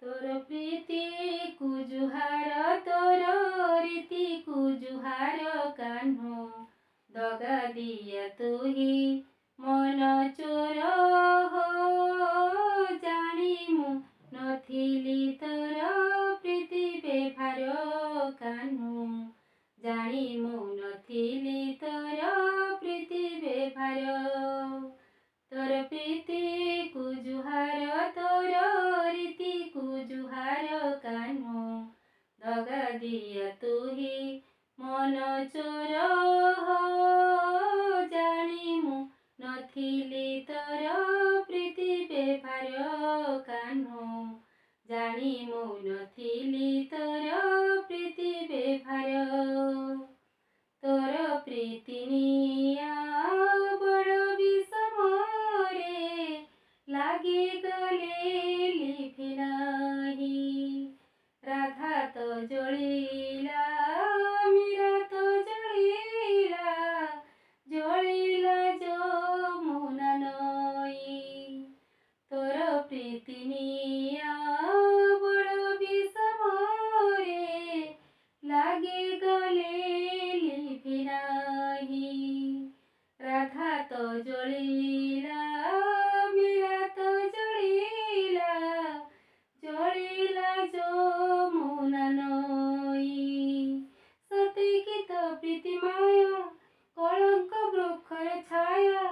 तोर प्रीति को जुहार तोर रीति को जुहार कान्हो दगा दिया तू ही मन चोर हो जानी मु नथिली तोर प्रीति बेभार कान्हो जानी मु नथिली तोर प्रीति बेभार तोर प्रीति को जुहार तोर रीति को जुहार कान्हो दगा दिया तू ही मन चोर हो जानी मु नथिली तोर प्रीति बेभार कान्हो जानी मु नथिली तोर प्रीति बेभार तोर प्रीति निया बड़ विषमरे लागी गले लिभि नाही राधा तो जलिला मीरा तो जलिला जलिला जमुना नई तोर प्रीति निया बड़ विषमरे लागी गले लिभि नाही राधा तो जलिला मीरा तो जलिला जलिला जमुना नई सती की तो प्रीति माया कलंक वृक्षर छाया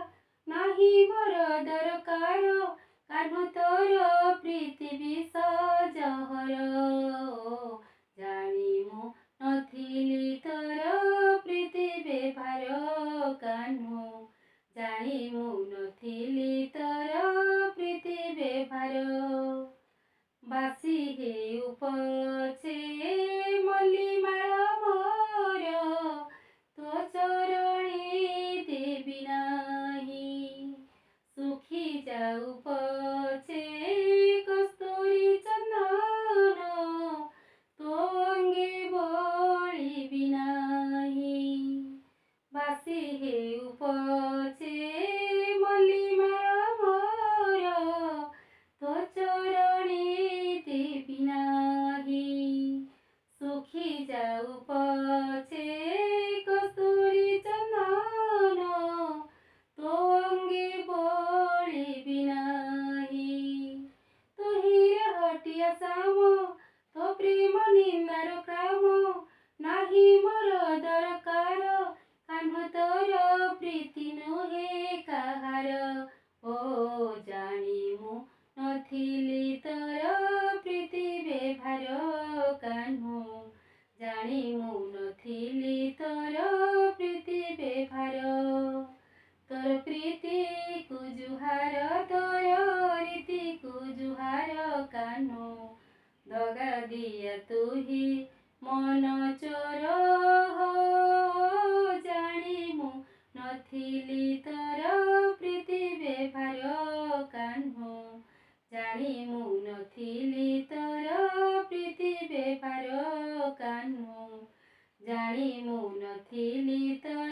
नाही मोर दरकार कान्हो तोर प्रीति विष जहर जानी मु नथिली तोर प्रीति बेभार कान्हो जानी मु नथिली तोर प्रीति बेभार बासी हे उपचे मल्लीमाळ मोर तो चरणी देवी नाही सुखी जाऊ पचे कस्तूरी चंदन तो अंगे बोलिबि नाही बासी हे उपचे मल्लीमाळ मोर तो चरणी देवी नाही सुखी जाऊ पचे कस्तूरी चंदन तो अंगे बोलिबि नाही तो हीरे हटिया साम तो प्रेम निंदार काम नाही मोर दरकार कान्हो तोर प्रीति नुहे काहार ओ जानी मु नथिली तोर प्रीति बेभार कान्हो जानी मु नथिली तोर प्रीति बेभार तोर प्रीति को जुहार तोर रीति को जुहार कान्हो दगा दिया तू ही मन चोर हो जानी मु नथिली तोर प्रीति बेभार कान्हो जानी मु नथिली तोर प्रीति बेभार कान्हो जानी मु नथिली तोर